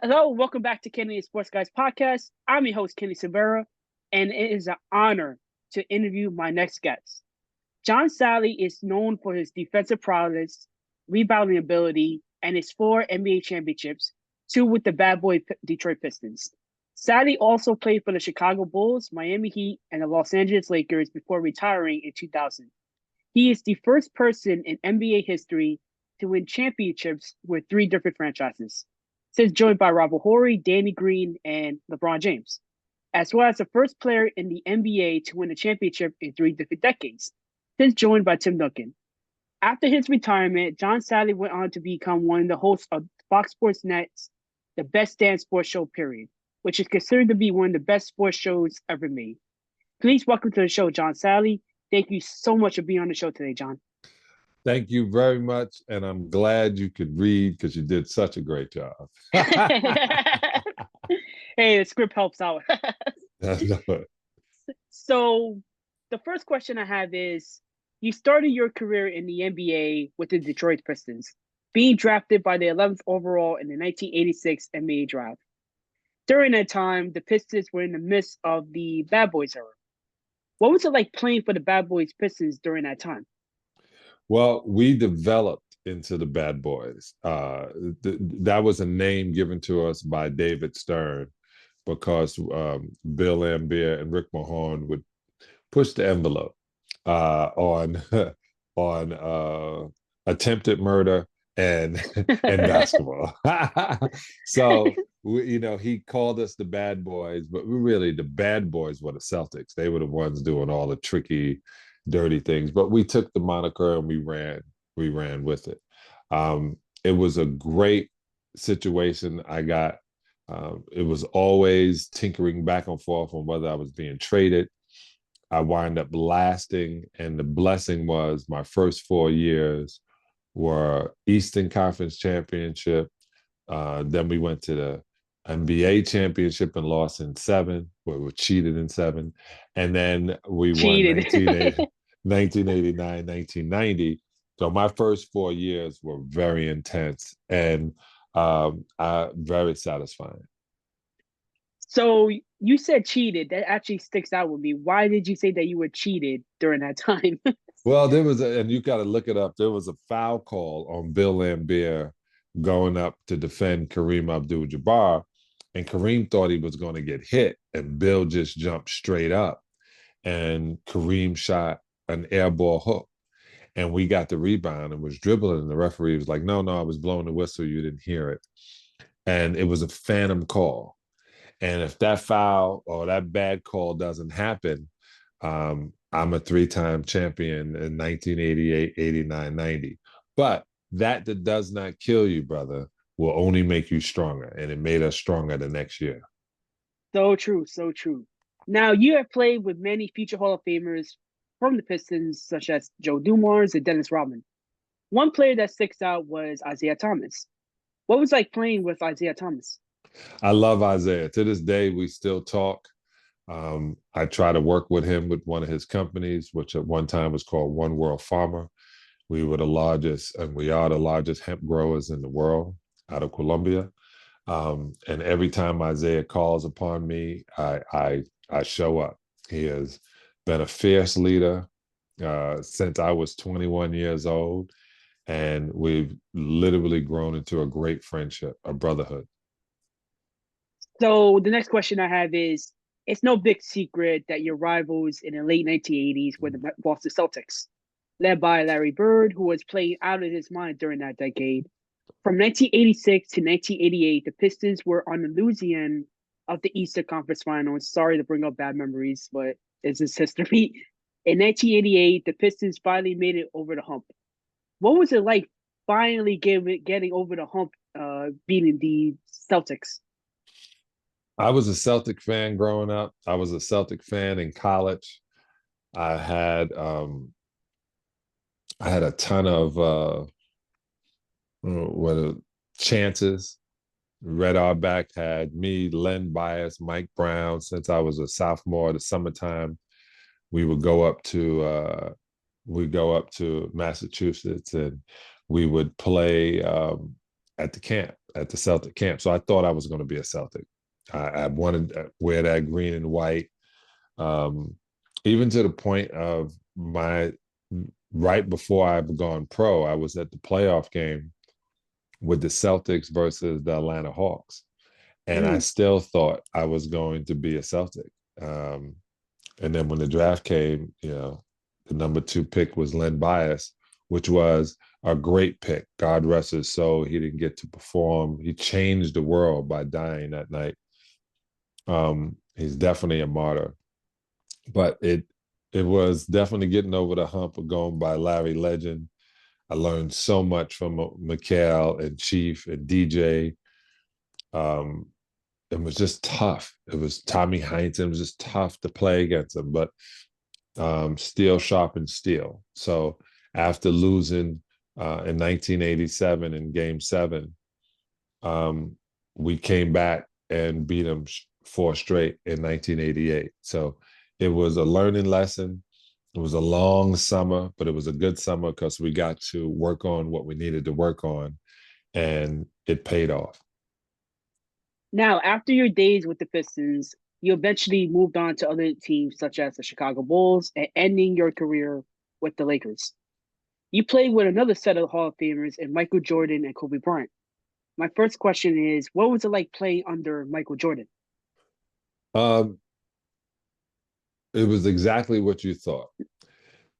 Hello, welcome back to Kenny and Sports Guys podcast. I'm your host, Kenny Severa, and it is an honor to interview my next guest. Salley is known for his defensive prowess, rebounding ability, and his 4 NBA championships, 2 with the Bad Boys Detroit Pistons. Salley also played for the Chicago Bulls, Miami Heat, and the Los Angeles Lakers before retiring in 2000. He is the first person in NBA history to win championships with 3 different franchises, since joined by Robert Horry, Danny Green, and LeBron James, as well as the first player in the NBA to win a championship in 3 different decades, since joined by Tim Duncan. After his retirement, Salley went on to become one of the hosts of Fox Sports Net's The Best Damn Sports Show, period, which is considered to be one of the best sports shows ever made. Please welcome to the show, Salley. Thank you so much for being on the show today, John. Thank you very much. And I'm glad you could read because you did such a great job. Hey, the script helps out. So the first question I have is, you started your career in the NBA with the Detroit Pistons, being drafted by the 11th overall in the 1986 NBA draft. During that time, the Pistons were in the midst of the Bad Boys era. What was it like playing for the Bad Boys Pistons during that time? Well, we developed into the Bad Boys. That was a name given to us by David Stern because Bill Laimbeer and Rick Mahorn would push the envelope on attempted murder and basketball. So he called us the Bad Boys, but really the Bad Boys were the Celtics. They were the ones doing all the tricky, dirty things. But we took the moniker and we ran with it. It was a great situation. It was always tinkering back and forth on whether I was being traded. I wind up lasting, and the blessing was my first 4 years were Eastern Conference Championship. Then we went to the NBA Championship and lost in 7, where we were cheated in 7. And then we won 1989, 1990. So my first 4 years were very intense and very satisfying. So you said cheated. That actually sticks out with me. Why did you say that you were cheated during that time? Well, there was and you got to look it up. There was a foul call on Bill Laimbeer going up to defend Kareem Abdul-Jabbar, and Kareem thought he was going to get hit, and Bill just jumped straight up, and Kareem shot an air ball hook, and we got the rebound and was dribbling, and the referee was like, no, I was blowing the whistle, you didn't hear it. And it was a phantom call. And if that foul or that bad call doesn't happen, I'm a 3-time champion in 1988, 89, 90. But that does not kill you, brother, will only make you stronger. And it made us stronger the next year. So true, so true. Now, you have played with many future Hall of Famers from the Pistons, such as Joe Dumars and Dennis Rodman. One player that sticks out was Isiah Thomas. What was it like playing with Isiah Thomas? I love Isiah. To this day, we still talk. I try to work with him with one of his companies, which at one time was called One World Farmer. We were the largest, and we are the largest hemp growers in the world out of Colombia. And every time Isiah calls upon me, I show up. He has been a fierce leader since I was 21 years old. And we've literally grown into a great friendship, a brotherhood. So the next question I have is, it's no big secret that your rivals in the late 1980s were the Boston Celtics, led by Larry Bird, who was playing out of his mind during that decade. From 1986 to 1988, the Pistons were on the losing end of the Eastern Conference Finals. Sorry to bring up bad memories, but it's just history. In 1988, the Pistons finally made it over the hump. What was it like finally getting over the hump, beating the Celtics? I was a Celtic fan growing up. I was a Celtic fan in college. I had a ton of chances. Red Auerbach had me, Len Bias, Mike Brown. Since I was a sophomore, the summertime, we would go up to Massachusetts, and we would play at the camp. at the Celtic camp. So I thought I was going to be a Celtic. I wanted to wear that green and white, um, even to the point of my right before I've gone pro, I was at the playoff game with the Celtics versus the Atlanta Hawks, and I Mm. still thought I was going to be a Celtic. Um, and then when the draft came, the number 2 pick was Len Bias, which was a great pick. God rest his soul. He didn't get to perform. He changed the world by dying that night. He's definitely a martyr, but it was definitely getting over the hump of going by Larry Legend. I learned so much from Mikhail and Chief and DJ. Um, it was just tough. It was Tommy Heinsohn. It was just tough to play against him, but steel sharpened steel. So after losing in 1987 in Game 7, we came back and beat them 4 straight in 1988. So it was a learning lesson. It was a long summer, but it was a good summer because we got to work on what we needed to work on, and it paid off. Now, after your days with the Pistons, you eventually moved on to other teams such as the Chicago Bulls and ending your career with the Lakers. You played with another set of Hall of Famers in Michael Jordan and Kobe Bryant. My first question is, what was it like playing under Michael Jordan? Um, it was exactly what you thought.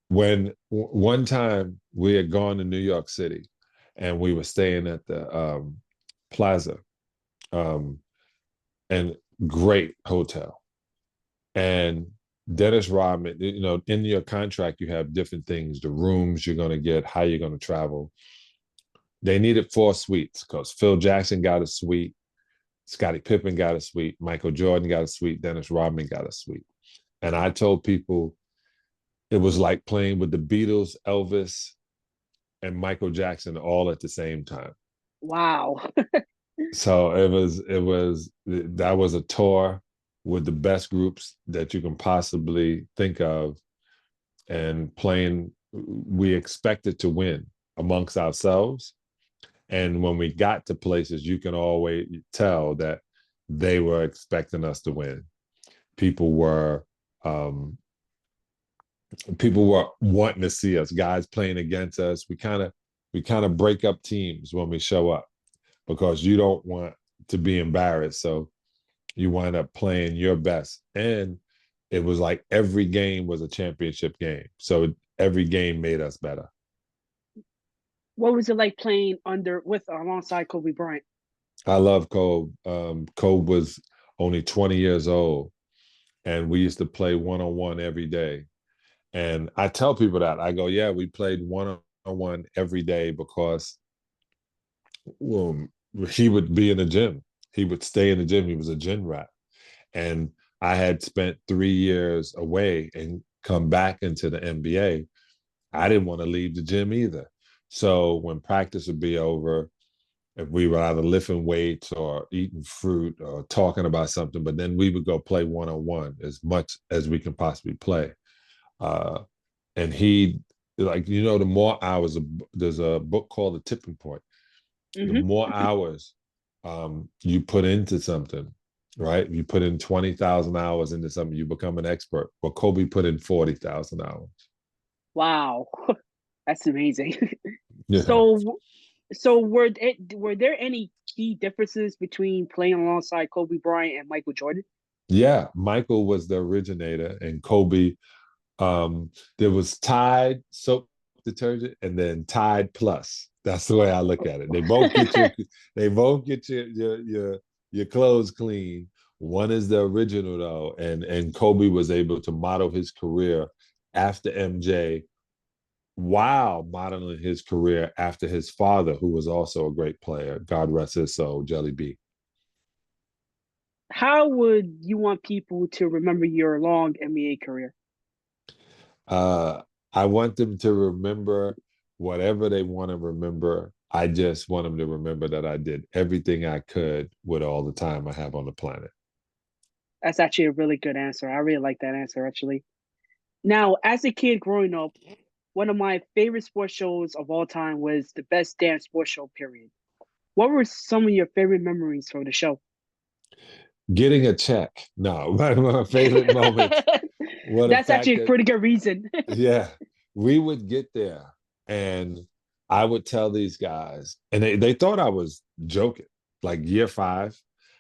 When one time we had gone to New York City and we were staying at the Plaza, um, and great hotel. And Dennis Rodman, in your contract, you have different things, the rooms you're going to get, how you're going to travel. They needed 4 suites because Phil Jackson got a suite, Scottie Pippen got a suite, Michael Jordan got a suite, Dennis Rodman got a suite. And I told people it was like playing with the Beatles, Elvis, and Michael Jackson all at the same time. Wow. So that was a tour with the best groups that you can possibly think of, and playing, we expected to win amongst ourselves. And when we got to places, you can always tell that they were expecting us to win. People were um, people were wanting to see us, guys playing against us. We kind of break up teams when we show up because you don't want to be embarrassed. So you wind up playing your best. And it was like every game was a championship game. So every game made us better. What was it like playing alongside Kobe Bryant? I love Kobe. Kobe was only 20 years old, and we used to play one-on-one every day. And I tell people that. I go, yeah, we played one-on-one every day because um, he would be in the gym. He would stay in the gym. He was a gym rat. And I had spent 3 years away and come back into the NBA. I didn't want to leave the gym either. So when practice would be over, if we were either lifting weights or eating fruit or talking about something, but then we would go play one-on-one as much as we can possibly play. Uh, and he, like, the more hours, there's a book called The Tipping Point. The Mm-hmm. more hours you put into something, right? You put in 20,000 hours into something, you become an expert. Well, Kobe put in 40,000 hours. Wow, that's amazing. Yeah. So, were there any key differences between playing alongside Kobe Bryant and Michael Jordan? Yeah. Michael was the originator, and Kobe, there was Tide soap detergent and then Tide Plus. That's the way I look at it. They both get your clothes clean. One is the original though, and Kobe was able to model his career after MJ while modeling his career after his father, who was also a great player. God rest his soul, Jelly B. How would you want people to remember your long NBA career? Uh, I want them to remember whatever they want to remember. I just want them to remember that I did everything I could with all the time I have on the planet. That's actually a really good answer. I really like that answer, actually. Now, as a kid growing up, one of my favorite sports shows of all time was the Best Damn Sports Show, period. What were some of your favorite memories from the show? Getting a check. No, my favorite moments were the That's actually fact a that, pretty good reason. yeah, we would get there and I would tell these guys, and they thought I was joking. Like year five,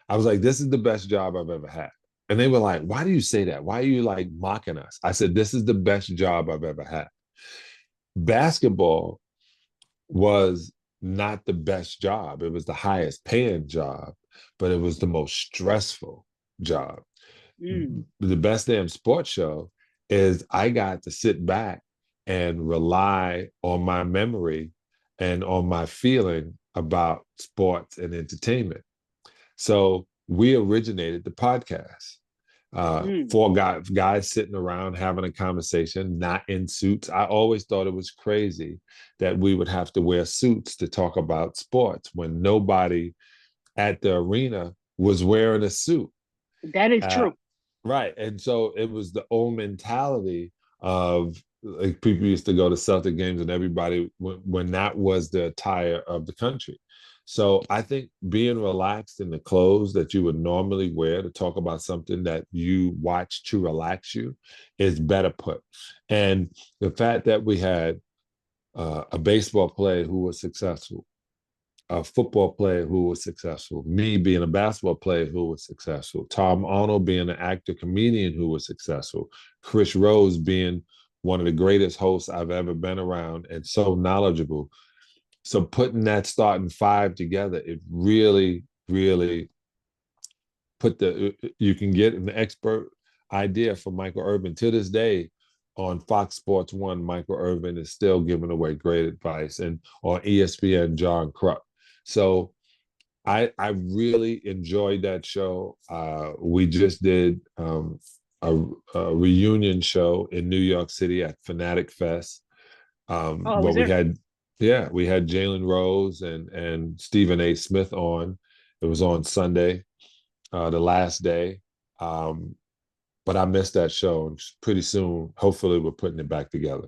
I was like, this is the best job I've ever had. And they were like, why do you say that? Why are you like mocking us? I said, this is the best job I've ever had. Basketball was not the best job. It was the highest paying job, but it was the most stressful job. Mm, The best damn sports show is I got to sit back and rely on my memory and on my feeling about sports and entertainment. So we originated the podcast. mm. Four guys sitting around having a conversation, not in suits. I always thought it was crazy that we would have to wear suits to talk about sports when nobody at the arena was wearing a suit. That is Uh, true. right. And so it was the old mentality of like people used to go to Celtic games and everybody when that was the attire of the country. So I think being relaxed in the clothes that you would normally wear to talk about something that you watch to relax you is better put. And the fact that we had a baseball player who was successful, a football player who was successful, me being a basketball player who was successful, Tom Arnold being an actor comedian who was successful, Chris Rose being one of the greatest hosts I've ever been around and so knowledgeable. So putting that starting five together, it really, really put you can get an expert idea from Michael Irvin. To this day, on Fox Sports One, Michael Irvin is still giving away great advice, and on ESPN, John Kruk. So I really enjoyed that show. We just did a reunion show in New York City at Fanatic Fest. Oh, I Where was there. we had Jalen Rose and Stephen A. Smith on. It was on Sunday, the last day. Um, but I missed that show. And pretty soon, hopefully, we're putting it back together.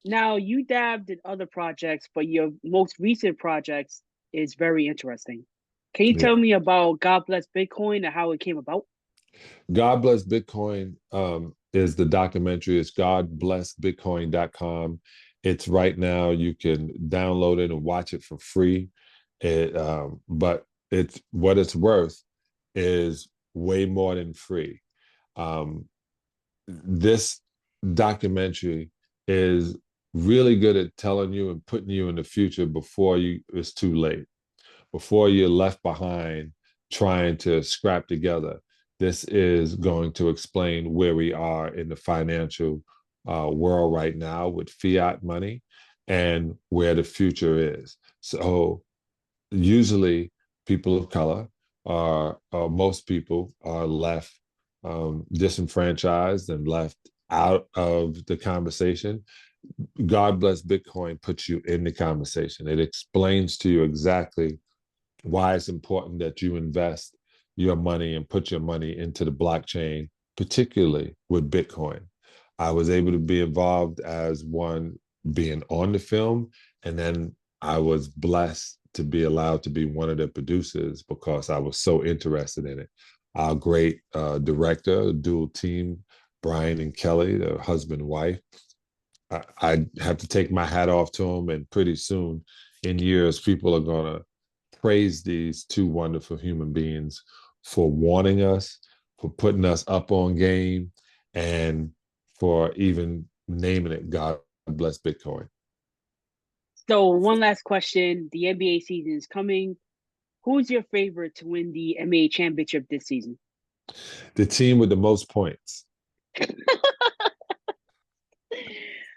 Now you dabbed in other projects, but your most recent projects is very interesting. Can you tell Yeah. me about God Bless Bitcoin and how it came about? God Bless Bitcoin is the documentary. It's godblessbitcoin.com. It's right now. You can download it and watch it for free. But it's what it's worth is way more than free. Um, this documentary is really good at telling you and putting you in the future before it's too late, before you're left behind trying to scrap together. This is going to explain where we are in the financial world right now with fiat money and where the future is. So usually people of color most people are left disenfranchised and left out of the conversation. God Bless Bitcoin puts you in the conversation. It explains to you exactly why it's important that you invest your money and put your money into the blockchain, particularly with Bitcoin. I was able to be involved as one being on the film, and then I was blessed to be allowed to be one of the producers because I was so interested in it. Our great director, dual team, Bryant and Kelly, the husband and wife, I have to take my hat off to them. And pretty soon, in years, people are going to praise these two wonderful human beings for warning us, for putting us up on game, and for even naming it God Bless Bitcoin. So one last question. The NBA season is coming. Who's your favorite to win the NBA championship this season? The team with the most points.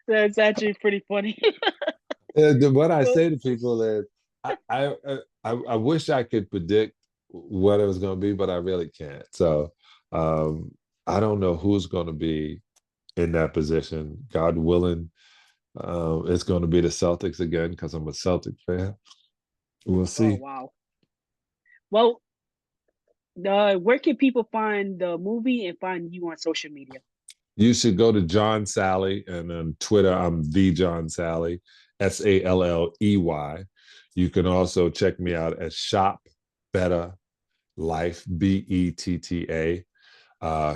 That's actually pretty funny. What I say to people is, I wish I could predict what it was going to be, but I really can't. So um, I don't know who's going to be in that position. God willing, it's going to be the Celtics again because I'm a Celtic fan. We'll Oh see. wow. Well, where can people find the movie and find you on social media? You should go to John.Salley, and on Twitter, I'm the John Salley, Salley. You can also check me out at Shop Better Life, BETTA,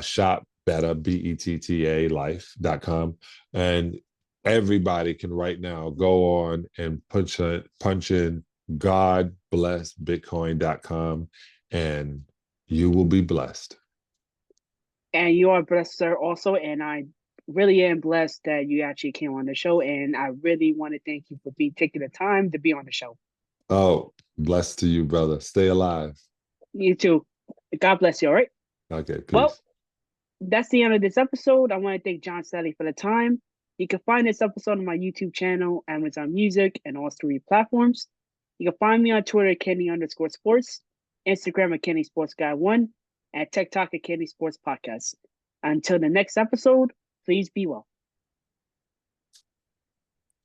Shop Better, BETTA Life.com. And everybody can right now go on and punch in GodBlessBitcoin.com, and you will be blessed. And you are blessed, sir, also. And I really am blessed that you actually came on the show. And I really want to thank you for taking the time to be on the show. Oh, blessed to you, brother. Stay alive. You too. God bless you, all right? Okay, peace. Well, that's the end of this episode. I want to thank John.Salley for the time. You can find this episode on my YouTube channel, Amazon Music, and all 3 platforms. You can find me on Twitter at Kenny_sports, Instagram at Kenny Sports Guy 1, and TikTok at Kenny Sports Podcast. Until the next episode, please be well.